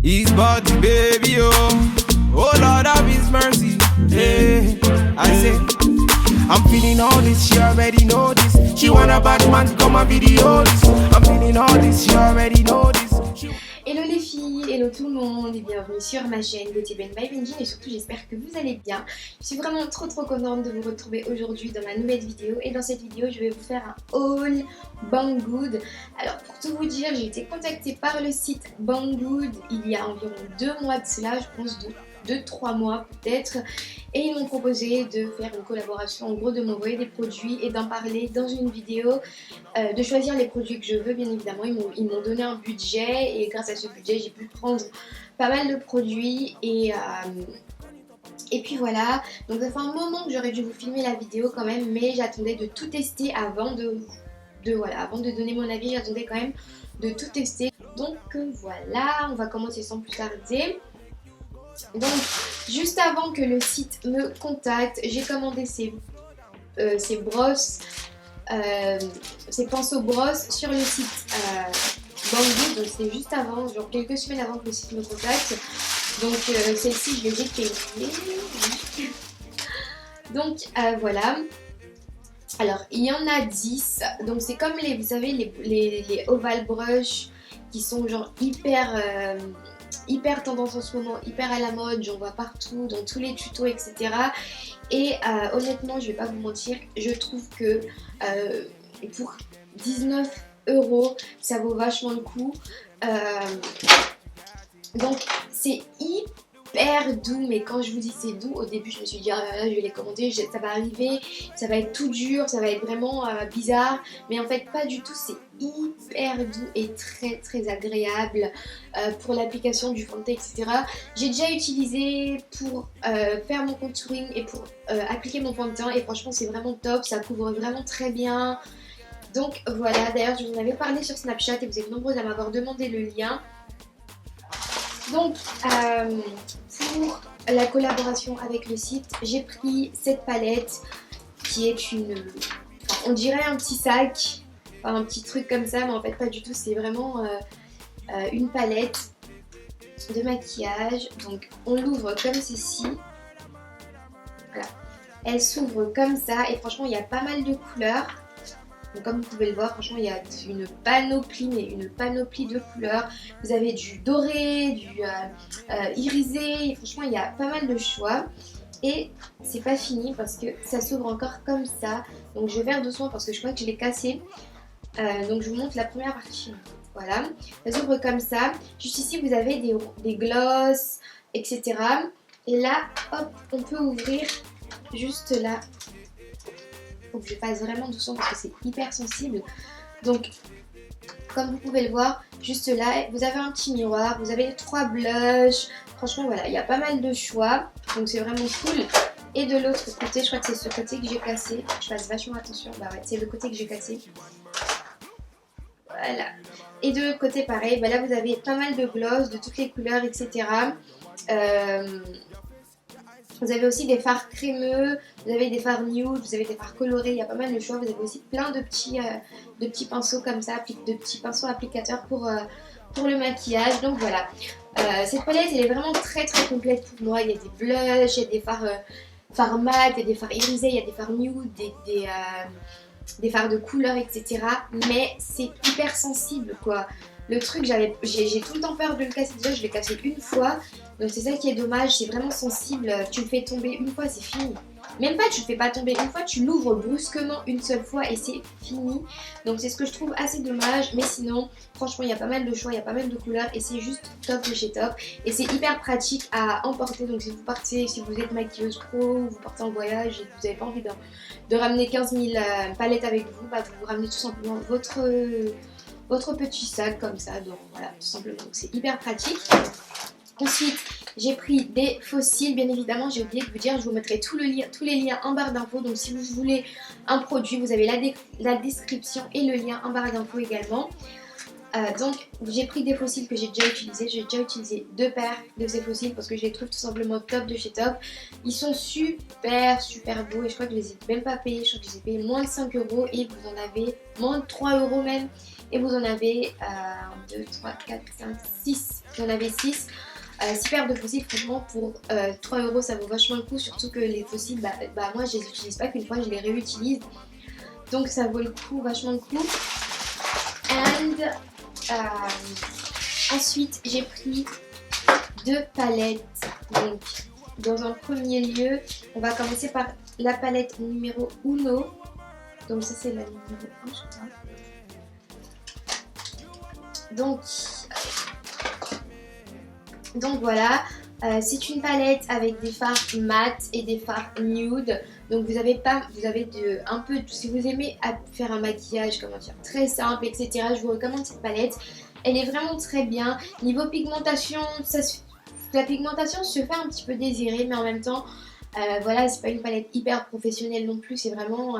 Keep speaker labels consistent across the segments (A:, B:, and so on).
A: His body, baby, oh. Oh Lord of His mercy. Hey, I say, I'm feeling all this, she already know this. She want a bad man to come and video this. I'm feeling all this, she already know this.
B: Hello les filles, hello tout le monde et bienvenue sur ma chaîne Beauty Blend by Benji et surtout j'espère que vous allez bien. Je suis vraiment trop contente de vous retrouver aujourd'hui dans ma nouvelle vidéo et dans cette vidéo je vais vous faire un haul Banggood. Alors pour tout vous dire, j'ai été contactée par le site Banggood il y a environ 2 mois de cela, je pense 2-3 mois peut-être, et ils m'ont proposé de faire une collaboration, en gros de m'envoyer des produits et d'en parler dans une vidéo, de choisir les produits que je veux bien évidemment. Ils m'ont donné un budget et grâce à ce budget j'ai pu prendre pas mal de produits et puis voilà. Donc ça fait un moment que j'aurais dû vous filmer la vidéo quand même, mais j'attendais de tout tester avant avant de donner mon avis, j'attendais quand même de tout tester. Donc voilà, on va commencer sans plus tarder. Donc juste avant que le site me contacte, j'ai commandé ces brosses, ces pinceaux brosses sur le site Banggood. Donc c'est juste avant, genre quelques semaines avant que le site me contacte. Donc celles-ci je les ai payées. Donc voilà. Alors il y en a 10. Donc c'est comme vous savez les oval brush qui sont genre hyper tendance en ce moment, hyper à la mode, j'en vois partout, dans tous les tutos, etc. Et honnêtement, je vais pas vous mentir, je trouve que pour 19 €, ça vaut vachement le coup. Donc c'est hyper doux, mais quand je vous dis c'est doux, au début je me suis dit ah là là, je vais les commander, ça va arriver, ça va être tout dur, ça va être vraiment bizarre, mais en fait pas du tout, c'est hyper doux et très agréable pour l'application du fond de teint, etc. J'ai déjà utilisé pour faire mon contouring et pour appliquer mon fond de teint et franchement c'est vraiment top, ça couvre vraiment très bien. Donc voilà, d'ailleurs je vous en avais parlé sur Snapchat et vous êtes nombreux à m'avoir demandé le lien. Donc pour la collaboration avec le site, j'ai pris cette palette qui est on dirait un petit sac, enfin un petit truc comme ça, mais en fait pas du tout, c'est vraiment une palette de maquillage. Donc on l'ouvre comme ceci, voilà, elle s'ouvre comme ça et franchement il y a pas mal de couleurs. Donc comme vous pouvez le voir, franchement il y a une panoplie de couleurs. Vous avez du doré, du irisé, et franchement il y a pas mal de choix. Et c'est pas fini parce que ça s'ouvre encore comme ça. Donc je vais faire doucement parce que je crois que je l'ai cassé. Donc je vous montre la première partie. Voilà, ça s'ouvre comme ça. Juste ici vous avez des glosses, etc. Et là, hop, on peut ouvrir juste là. Faut que je passe vraiment doucement parce que c'est hyper sensible. Donc comme vous pouvez le voir, juste là vous avez un petit miroir, vous avez 3 blushs. Franchement voilà, il y a pas mal de choix, donc c'est vraiment cool. Et de l'autre côté, je crois que c'est ce côté que j'ai cassé, je fasse vachement attention. Bah ouais, c'est le côté que j'ai cassé. Voilà. Et de l'autre côté pareil, bah là vous avez pas mal de gloss de toutes les couleurs, etc. Vous avez aussi des fards crémeux, vous avez des fards nude, vous avez des fards colorés, il y a pas mal de choix. Vous avez aussi plein de petits pinceaux comme ça, de petits pinceaux applicateurs pour le maquillage. Donc voilà, cette palette elle est vraiment très complète pour moi. Il y a des blushs, il y a des fards mat, il y a des fards irisés, il y a des fards nude, des fards de couleur, etc. Mais c'est hyper sensible quoi. Le truc, j'ai tout le temps peur de le casser. Déjà je l'ai cassé une fois. Donc c'est ça qui est dommage, c'est vraiment sensible. Tu le fais tomber une fois, c'est fini. Même pas, tu le fais pas tomber une fois, tu l'ouvres brusquement une seule fois et c'est fini. Donc c'est ce que je trouve assez dommage. Mais sinon, franchement, il y a pas mal de choix, il y a pas mal de couleurs et c'est juste top de chez top. Et c'est hyper pratique à emporter. Donc si vous êtes maquilleuse pro, vous partez en voyage et que vous n'avez pas envie de ramener 15 000 palettes avec vous, bah vous ramenez tout simplement votre petit sac comme ça. Donc voilà, tout simplement. Donc c'est hyper pratique. Ensuite, j'ai pris des fossiles, bien évidemment, j'ai oublié de vous dire, je vous mettrai tous les liens en barre d'infos. Donc si vous voulez un produit, vous avez la description et le lien en barre d'infos également. Donc j'ai pris des fossiles que j'ai déjà utilisés. J'ai déjà utilisé 2 paires de ces fossiles parce que je les trouve tout simplement top de chez Top. Ils sont super beaux et je crois que je les ai même pas payés. Je crois que je les ai payés moins de 5 euros et vous en avez moins de 3 euros même. Et vous en avez 1, 2, 3, 4, 5, 6. Vous en avez 6. 6 paires de fossiles, franchement, pour 3 euros, ça vaut vachement le coup. Surtout que les fossiles, moi, je les utilise pas qu'une fois, je les réutilise. Donc, ça vaut le coup, vachement le coup. Ensuite, j'ai pris 2 palettes. Donc, dans un premier lieu, on va commencer par la palette numéro 1. Donc, ça, c'est la numéro 1, je crois. Donc voilà, c'est une palette avec des fards mat et des fards nude. Donc vous avez un peu, si vous aimez faire un maquillage, comment dire, très simple, etc. Je vous recommande cette palette. Elle est vraiment très bien. Niveau pigmentation, la pigmentation se fait un petit peu désirer, mais en même temps, voilà, c'est pas une palette hyper professionnelle non plus. C'est vraiment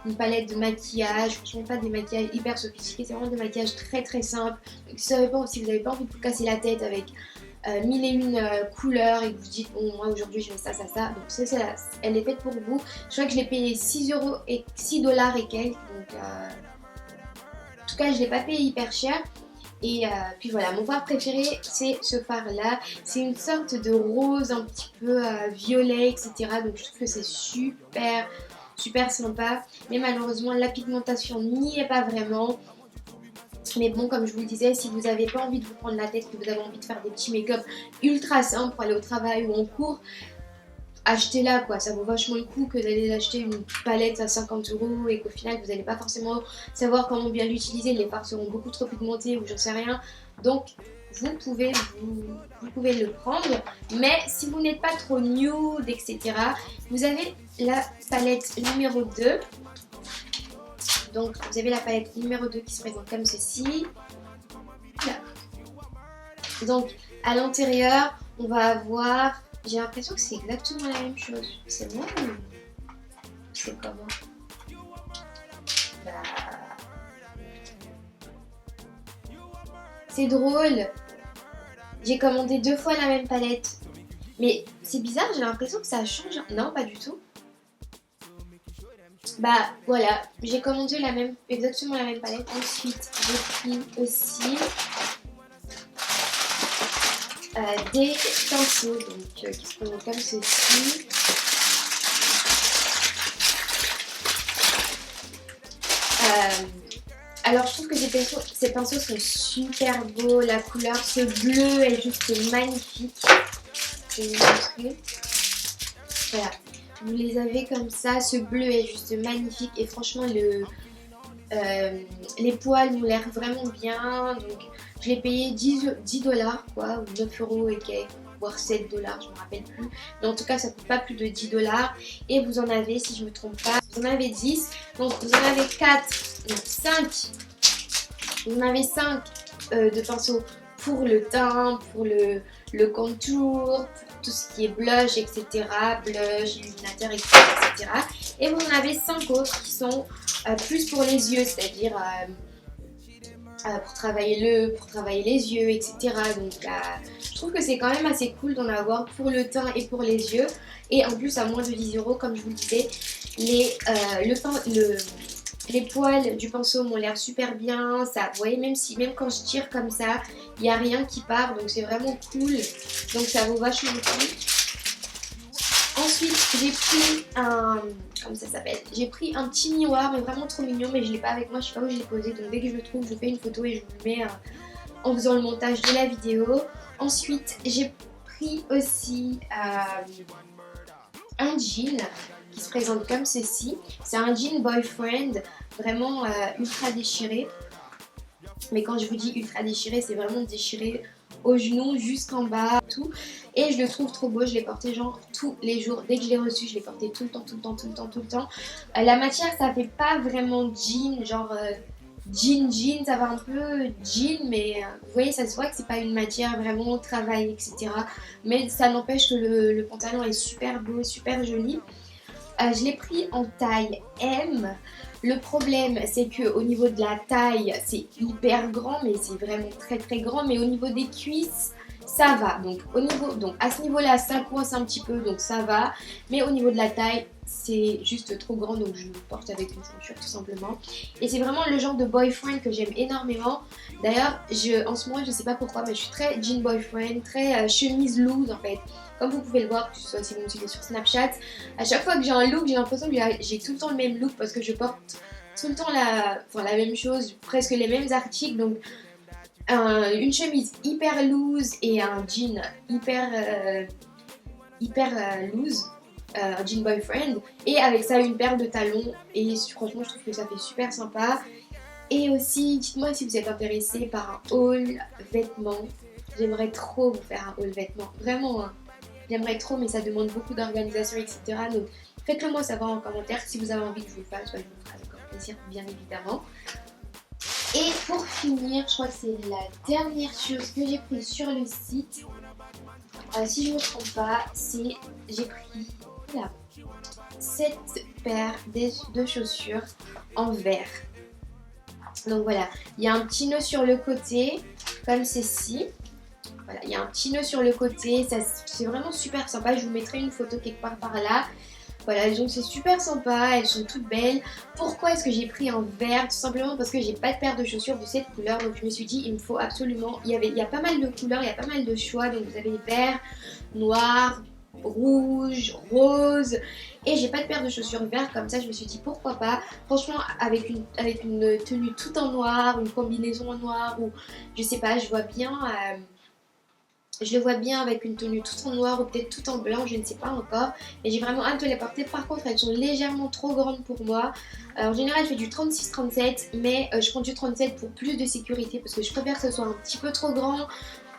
B: une palette de maquillage. Franchement, pas des maquillages hyper sophistiqués. C'est vraiment des maquillages très simples. Donc, si vous n'avez pas envie de vous casser la tête avec 1001 couleurs et que vous dites bon, moi aujourd'hui je mets ça. Donc elle est faite pour vous. Je crois que je l'ai payé 6 euros et 6 dollars et quelques. Donc en tout cas je l'ai pas payé hyper cher. Et puis voilà, mon fard préféré c'est ce fard là. C'est une sorte de rose un petit peu violet, etc. Donc je trouve que c'est super sympa. Mais malheureusement la pigmentation n'y est pas vraiment. Mais bon, comme je vous le disais, si vous n'avez pas envie de vous prendre la tête, que vous avez envie de faire des petits make-up ultra simples pour aller au travail ou en cours, achetez-la quoi. Ça vaut vachement le coup que d'aller acheter une palette à 50 euros et qu'au final vous n'allez pas forcément savoir comment bien l'utiliser. Les fards seront beaucoup trop pigmentés ou j'en sais rien. Donc vous pouvez le prendre. Mais si vous n'êtes pas trop nude, etc., vous avez la palette numéro 2. Donc vous avez la palette numéro 2 qui se présente comme ceci. Donc à l'intérieur, on va avoir... J'ai l'impression que c'est exactement la même chose. C'est moi ou c'est comment? C'est drôle. J'ai commandé 2 fois la même palette. Mais c'est bizarre, j'ai l'impression que ça change. Non, pas du tout. Bah voilà, j'ai commandé exactement la même palette. Ensuite, j'ai pris aussi des pinceaux qui se présentent comme ceci. Alors je trouve que ces pinceaux sont super beaux. La couleur, ce bleu est juste magnifique. Je vais vous montrer. Voilà. Vous les avez comme ça, ce bleu est juste magnifique et franchement les poils m'ont l'air vraiment bien. Donc je l'ai payé 10 dollars quoi, ou 9 euros et quelques, voire 7 dollars, je ne me rappelle plus. Mais en tout cas ça coûte pas plus de 10 dollars. Et vous en avez, si je ne me trompe pas, vous en avez 10. Donc vous en avez 4, non 5. Vous en avez 5 de pinceaux pour le teint, pour le contour, pour tout ce qui est blush, etc. Blush, illuminateur, etc. Et vous en avez 5 autres qui sont plus pour les yeux, c'est-à-dire pour travailler les yeux, etc. Donc je trouve que c'est quand même assez cool d'en avoir pour le teint et pour les yeux. Et en plus à moins de 10 euros, comme je vous le disais, les poils du pinceau m'ont l'air super bien. Ça, vous voyez, même quand je tire comme ça, il n'y a rien qui part. Donc c'est vraiment cool. Donc ça vaut vachement le coup. Ensuite, j'ai pris comment ça s'appelle? J'ai pris un petit miroir, mais vraiment trop mignon. Mais je ne l'ai pas avec moi, je ne sais pas où je l'ai posé. Donc dès que je le trouve, je fais une photo et je vous le mets en faisant le montage de la vidéo. Ensuite, j'ai pris aussi un jean qui se présente comme ceci. C'est un jean boyfriend, vraiment ultra déchiré. Mais quand je vous dis ultra déchiré, c'est vraiment déchiré au genou jusqu'en bas, tout. Et je le trouve trop beau, je l'ai porté genre tous les jours. Dès que je l'ai reçu, je l'ai porté tout le temps. La matière, ça fait pas vraiment jean, genre jean, ça va un peu jean, mais vous voyez, ça se voit que c'est pas une matière vraiment travail, etc. Mais ça n'empêche que le pantalon est super beau, super joli. Je l'ai pris en taille M. Le problème, c'est que au niveau de la taille, c'est hyper grand, mais c'est vraiment très très grand. Mais au niveau des cuisses, ça va. Donc à ce niveau-là, ça coince un petit peu, donc ça va. Mais au niveau de la taille, c'est juste trop grand, donc je le porte avec une ceinture tout simplement. Et c'est vraiment le genre de boyfriend que j'aime énormément. D'ailleurs, en ce moment, je sais pas pourquoi, mais je suis très jean boyfriend, très chemise loose en fait. Comme vous pouvez le voir, que ce soit si vous me suivez sur Snapchat, à chaque fois que j'ai un look, j'ai l'impression que j'ai tout le temps le même look parce que je porte tout le temps la même chose, presque les mêmes articles. Donc une chemise hyper loose et un jean hyper loose, un jean boyfriend, et avec ça une paire de talons, et franchement je trouve que ça fait super sympa. Et aussi dites-moi si vous êtes intéressé par un haul vêtements. J'aimerais trop vous faire un haul vêtements, vraiment hein. J'aimerais trop, mais ça demande beaucoup d'organisation, etc. Donc faites-le moi savoir en commentaire si vous avez envie que je vous le fasse, je vous ferai avec grand plaisir bien évidemment. Et pour finir, je crois que c'est la dernière chose que j'ai prise sur le site. Si je ne me trompe pas, j'ai pris cette paire de chaussures en verre. Donc voilà, il y a un petit nœud sur le côté, comme ceci. Voilà, il y a un petit nœud sur le côté, c'est vraiment super sympa. Je vous mettrai une photo quelque part par là. Voilà, donc c'est super sympa, elles sont toutes belles. Pourquoi est-ce que j'ai pris en vert? Tout simplement parce que j'ai pas de paire de chaussures de cette couleur. Donc je me suis dit, il me faut absolument... Il y a pas mal de couleurs, il y a pas mal de choix. Donc vous avez vert, noir, rouge, rose. Et j'ai pas de paire de chaussures vert, comme ça je me suis dit pourquoi pas. Franchement, avec une tenue toute en noir, une combinaison en noir, ou je sais pas, je vois bien... Je le vois bien avec une tenue toute en noir ou peut-être tout en blanc, je ne sais pas encore. Et j'ai vraiment hâte de les porter. Par contre, elles sont légèrement trop grandes pour moi. En général, je fais du 36-37, mais je prends du 37 pour plus de sécurité parce que je préfère que ce soit un petit peu trop grand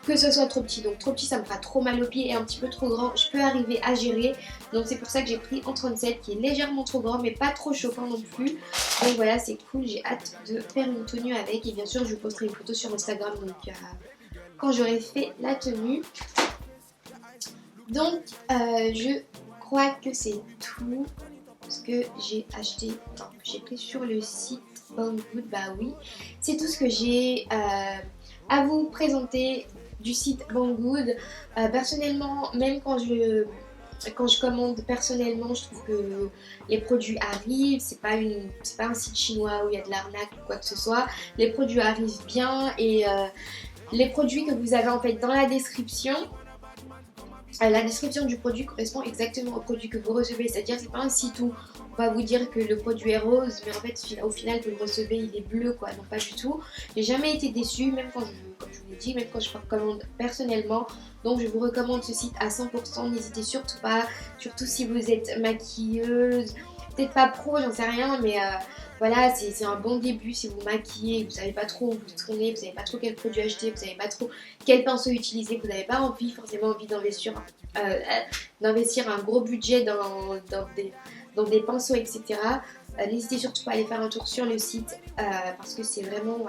B: que ce soit trop petit. Donc trop petit, ça me fera trop mal aux pieds, et un petit peu trop grand, je peux arriver à gérer. Donc c'est pour ça que j'ai pris en 37 qui est légèrement trop grand, mais pas trop chauffant non plus. Donc voilà, c'est cool. J'ai hâte de faire une tenue avec. Et bien sûr, je vous posterai une photo sur Instagram. Donc... quand j'aurai fait la tenue. Donc je crois que c'est tout ce que j'ai acheté, j'ai pris sur le site Banggood. Bah oui, c'est tout ce que j'ai à vous présenter du site Banggood. Personnellement, même quand je commande personnellement, je trouve que les produits arrivent. C'est pas un site chinois où il y a de l'arnaque ou quoi que ce soit. Les produits arrivent bien, et les produits que vous avez en fait dans la description du produit correspond exactement au produit que vous recevez. C'est-à-dire c'est pas un site où on va vous dire que le produit est rose, mais en fait au final vous le recevez, il est bleu quoi. Non, pas du tout. J'ai jamais été déçue, même comme je vous l'ai dit, même quand je commande personnellement. Donc je vous recommande ce site à 100%. N'hésitez surtout pas, surtout si vous êtes maquilleuse, peut-être pas pro, j'en sais rien, mais voilà, c'est un bon début si vous maquillez, vous savez pas trop où vous tournez, vous savez pas trop quel produit acheter, vous savez pas trop quel pinceau utiliser, vous n'avez pas forcément envie d'investir un gros budget dans des pinceaux, etc. N'hésitez surtout pas à aller faire un tour sur le site parce que c'est vraiment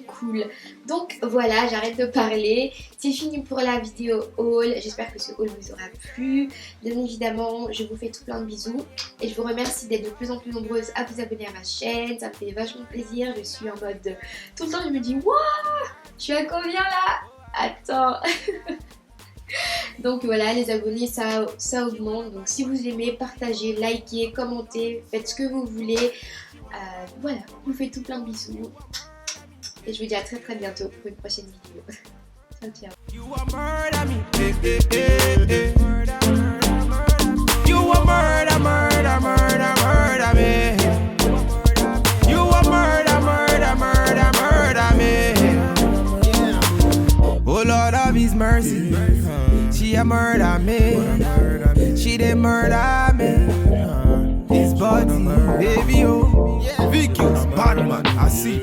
B: cool. Donc voilà, j'arrête de parler. C'est fini pour la vidéo haul. J'espère que ce haul vous aura plu. Bien évidemment, je vous fais tout plein de bisous. Et je vous remercie d'être de plus en plus nombreuses à vous abonner à ma chaîne. Ça me fait vachement plaisir. Je suis en mode... Tout le temps, je me dis, waouh, je suis à combien là? Attends. Donc voilà, les abonnés, ça augmente. Donc si vous aimez, partagez, likez, commentez, faites ce que vous voulez. Voilà, je vous fais tout plein de bisous. Et je vous dis à très très bientôt pour une prochaine vidéo. Ciao ciao.
A: You a murder me. You a murder me. You a murder me. Oh Lord of His mercy, she a murder me. She dey murder me. His body, baby, oh, Vicky, bad man, I see.